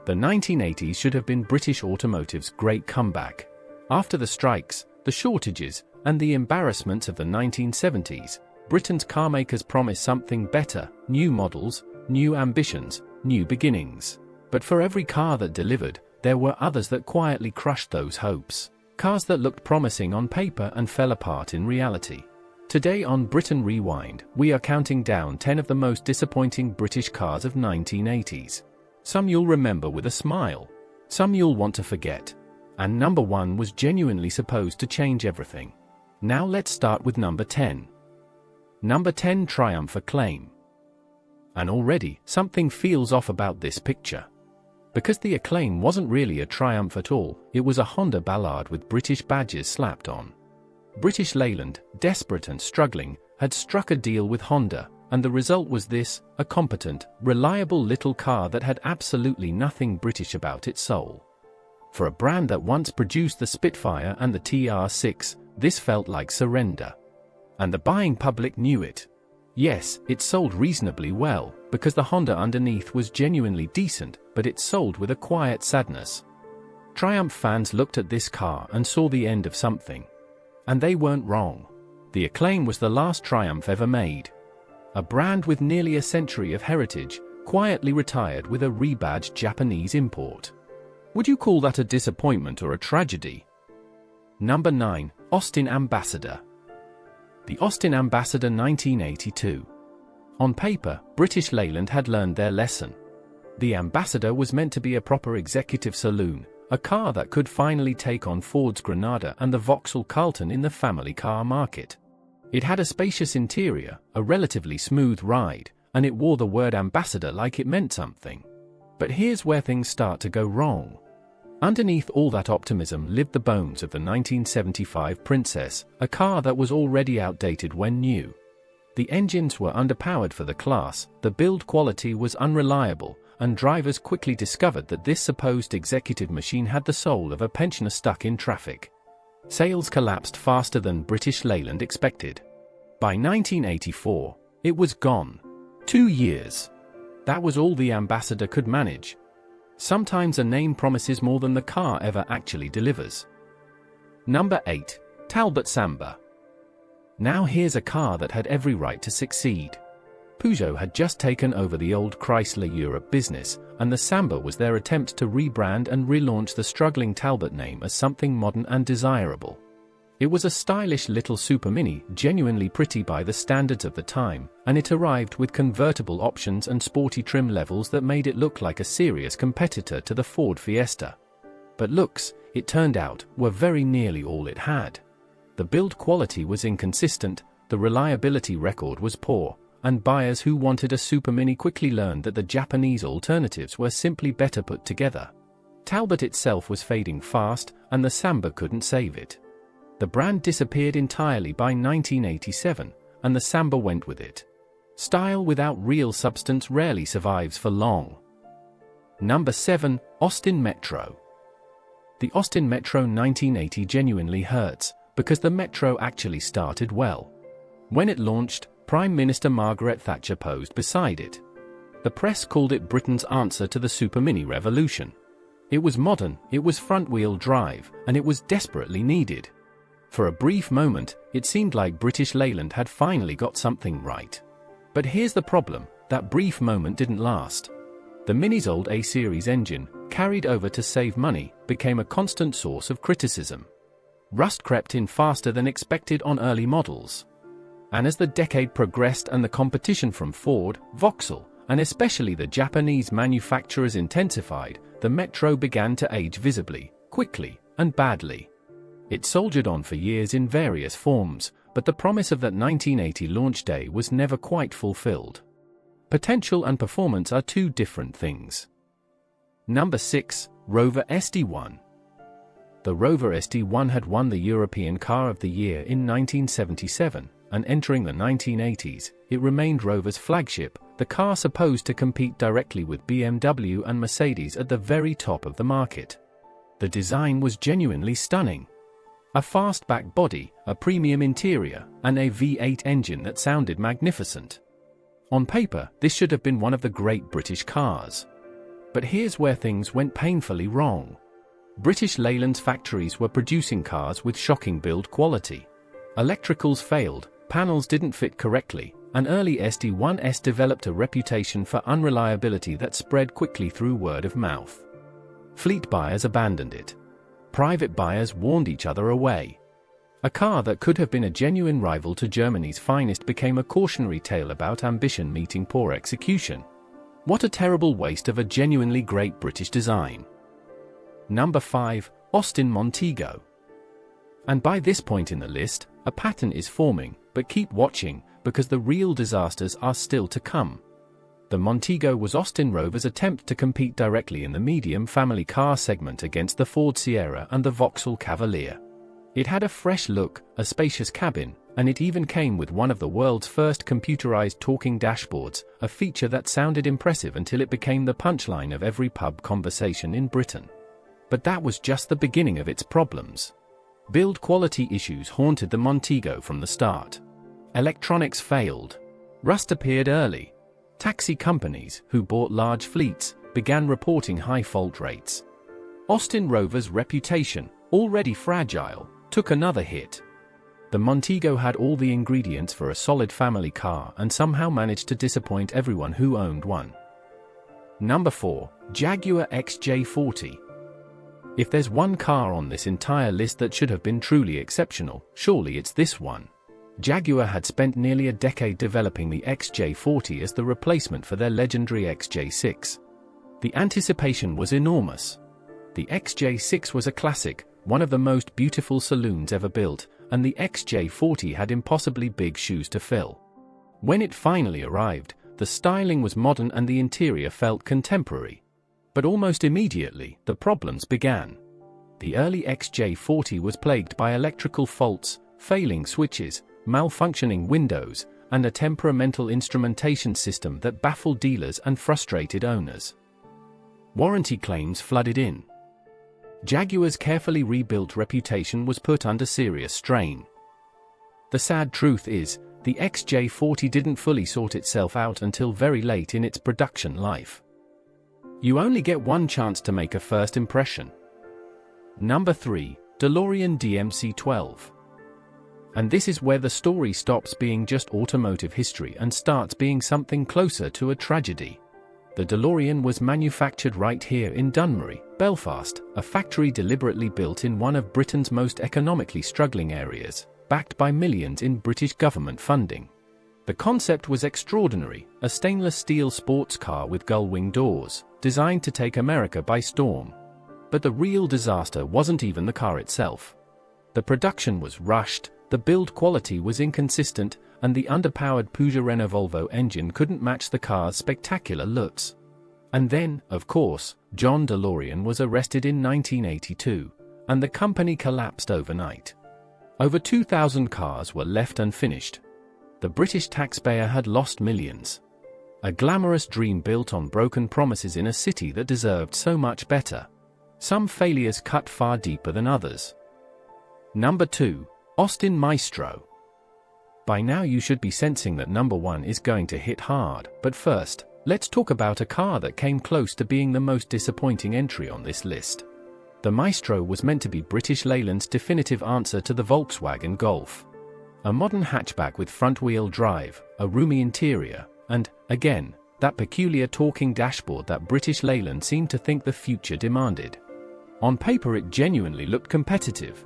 The 1980s should have been British automotive's great comeback. After the strikes, the shortages, and the embarrassments of the 1970s, Britain's carmakers promised something better: new models, new ambitions, new beginnings. But for every car that delivered, there were others that quietly crushed those hopes. Cars that looked promising on paper and fell apart in reality. Today on Britain Rewind, we are counting down 10 of the most disappointing British cars of 1980s. Some you'll remember with a smile. Some you'll want to forget. And number 1 was genuinely supposed to change everything. Now let's start with number 10. Number 10, Triumph Acclaim. And already, something feels off about this picture. Because the Acclaim wasn't really a Triumph at all, it was a Honda Ballard with British badges slapped on. British Leyland, desperate and struggling, had struck a deal with Honda, and the result was this: a competent, reliable little car that had absolutely nothing British about its soul. For a brand that once produced the Spitfire and the TR6, this felt like surrender. And the buying public knew it. Yes, it sold reasonably well, because the Honda underneath was genuinely decent, but it sold with a quiet sadness. Triumph fans looked at this car and saw the end of something. And they weren't wrong. The Acclaim was the last Triumph ever made. A brand with nearly a century of heritage, quietly retired with a rebadged Japanese import. Would you call that a disappointment or a tragedy? Number 9, Austin Ambassador. The Austin Ambassador 1982. On paper, British Leyland had learned their lesson. The Ambassador was meant to be a proper executive saloon, a car that could finally take on Ford's Granada and the Vauxhall Carlton in the family car market. It had a spacious interior, a relatively smooth ride, and it wore the word Ambassador like it meant something. But here's where things start to go wrong. Underneath all that optimism lived the bones of the 1975 Princess, a car that was already outdated when new. The engines were underpowered for the class, the build quality was unreliable, and drivers quickly discovered that this supposed executive machine had the soul of a pensioner stuck in traffic. Sales collapsed faster than British Leyland expected. By 1984, it was gone. 2 years. That was all the Ambassador could manage. Sometimes a name promises more than the car ever actually delivers. Number 8, Talbot Samba. Now here's a car that had every right to succeed. Peugeot had just taken over the old Chrysler Europe business, and the Samba was their attempt to rebrand and relaunch the struggling Talbot name as something modern and desirable. It was a stylish little supermini, genuinely pretty by the standards of the time, and it arrived with convertible options and sporty trim levels that made it look like a serious competitor to the Ford Fiesta. But looks, it turned out, were very nearly all it had. The build quality was inconsistent, the reliability record was poor, and buyers who wanted a supermini quickly learned that the Japanese alternatives were simply better put together. Talbot itself was fading fast, and the Samba couldn't save it. The brand disappeared entirely by 1987, and the Samba went with it. Style without real substance rarely survives for long. Number 7, Austin Metro. The Austin Metro 1980 genuinely hurts, because the Metro actually started well. When it launched, Prime Minister Margaret Thatcher posed beside it. The press called it Britain's answer to the supermini revolution. It was modern, it was front-wheel drive, and it was desperately needed. For a brief moment, it seemed like British Leyland had finally got something right. But here's the problem: that brief moment didn't last. The Mini's old A-series engine, carried over to save money, became a constant source of criticism. Rust crept in faster than expected on early models. And as the decade progressed and the competition from Ford, Vauxhall, and especially the Japanese manufacturers intensified, the Metro began to age visibly, quickly, and badly. It soldiered on for years in various forms, but the promise of that 1980 launch day was never quite fulfilled. Potential and performance are two different things. Number 6, Rover SD1. The Rover SD1 had won the European Car of the Year in 1977, and entering the 1980s, it remained Rover's flagship, the car supposed to compete directly with BMW and Mercedes at the very top of the market. The design was genuinely stunning. A fastback body, a premium interior, and a V8 engine that sounded magnificent. On paper, this should have been one of the great British cars. But here's where things went painfully wrong. British Leyland's factories were producing cars with shocking build quality. Electricals failed, panels didn't fit correctly, and early SD1s developed a reputation for unreliability that spread quickly through word of mouth. Fleet buyers abandoned it. Private buyers warned each other away. A car that could have been a genuine rival to Germany's finest became a cautionary tale about ambition meeting poor execution. What a terrible waste of a genuinely great British design. Number 5. Austin Montego. And by this point in the list, a pattern is forming, but keep watching, because the real disasters are still to come. The Montego was Austin Rover's attempt to compete directly in the medium family car segment against the Ford Sierra and the Vauxhall Cavalier. It had a fresh look, a spacious cabin, and it even came with one of the world's first computerized talking dashboards, a feature that sounded impressive until it became the punchline of every pub conversation in Britain. But that was just the beginning of its problems. Build quality issues haunted the Montego from the start. Electronics failed. Rust appeared early. Taxi companies, who bought large fleets, began reporting high fault rates. Austin Rover's reputation, already fragile, took another hit. The Montego had all the ingredients for a solid family car and somehow managed to disappoint everyone who owned one. Number 4. Jaguar XJ40. If there's one car on this entire list that should have been truly exceptional, surely it's this one. Jaguar had spent nearly a decade developing the XJ40 as the replacement for their legendary XJ6. The anticipation was enormous. The XJ6 was a classic, one of the most beautiful saloons ever built, and the XJ40 had impossibly big shoes to fill. When it finally arrived, the styling was modern and the interior felt contemporary. But almost immediately, the problems began. The early XJ40 was plagued by electrical faults, failing switches, malfunctioning windows, and a temperamental instrumentation system that baffled dealers and frustrated owners. Warranty claims flooded in. Jaguar's carefully rebuilt reputation was put under serious strain. The sad truth is, the XJ40 didn't fully sort itself out until very late in its production life. You only get one chance to make a first impression. Number 3. DeLorean DMC12. And this is where the story stops being just automotive history and starts being something closer to a tragedy. The DeLorean was manufactured right here in Dunmurry, Belfast, a factory deliberately built in one of Britain's most economically struggling areas, backed by millions in British government funding. The concept was extraordinary, a stainless steel sports car with gull-wing doors, designed to take America by storm. But the real disaster wasn't even the car itself. The production was rushed, the build quality was inconsistent, and the underpowered Peugeot Renault Volvo engine couldn't match the car's spectacular looks. And then, of course, John DeLorean was arrested in 1982, and the company collapsed overnight. Over 2,000 cars were left unfinished. The British taxpayer had lost millions. A glamorous dream built on broken promises in a city that deserved so much better. Some failures cut far deeper than others. Number 2. Austin Maestro. By now you should be sensing that number 1 is going to hit hard, but first, let's talk about a car that came close to being the most disappointing entry on this list. The Maestro was meant to be British Leyland's definitive answer to the Volkswagen Golf. A modern hatchback with front-wheel drive, a roomy interior, and, again, that peculiar talking dashboard that British Leyland seemed to think the future demanded. On paper it genuinely looked competitive.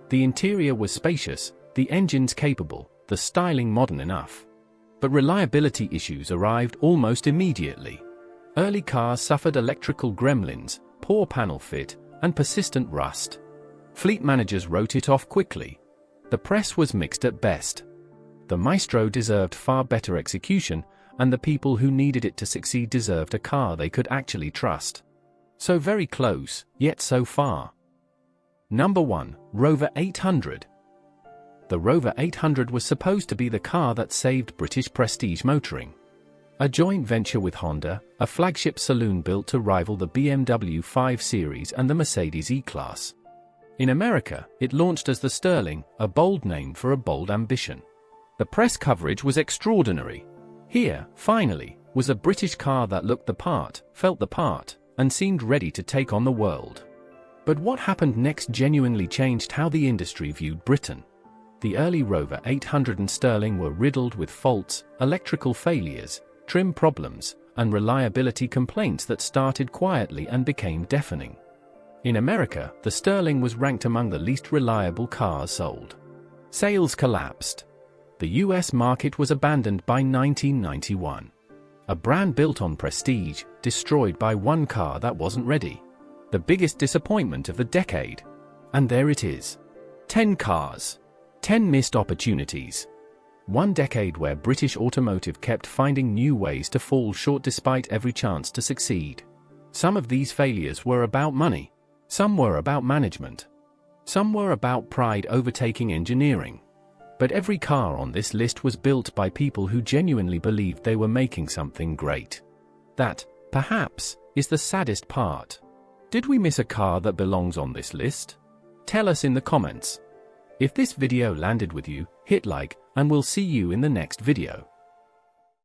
The interior was spacious, the engines capable, the styling modern enough. But reliability issues arrived almost immediately. Early cars suffered electrical gremlins, poor panel fit, and persistent rust. Fleet managers wrote it off quickly. The press was mixed at best. The Maestro deserved far better execution, and the people who needed it to succeed deserved a car they could actually trust. So very close, yet so far. Number 1. Rover 800. The Rover 800 was supposed to be the car that saved British prestige motoring. A joint venture with Honda, a flagship saloon built to rival the BMW 5 Series and the Mercedes E-Class. In America, it launched as the Sterling, a bold name for a bold ambition. The press coverage was extraordinary. Here, finally, was a British car that looked the part, felt the part, and seemed ready to take on the world. But what happened next genuinely changed how the industry viewed Britain. The early Rover 800 and Sterling were riddled with faults, electrical failures, trim problems, and reliability complaints that started quietly and became deafening. In America, the Sterling was ranked among the least reliable cars sold. Sales collapsed. The US market was abandoned by 1991. A brand built on prestige, destroyed by one car that wasn't ready. The biggest disappointment of the decade. And there it is. 10 cars. 10 missed opportunities. One decade where British automotive kept finding new ways to fall short despite every chance to succeed. Some of these failures were about money. Some were about management. Some were about pride overtaking engineering. But every car on this list was built by people who genuinely believed they were making something great. That, perhaps, is the saddest part. Did we miss a car that belongs on this list? Tell us in the comments. If this video landed with you, hit like, and we'll see you in the next video.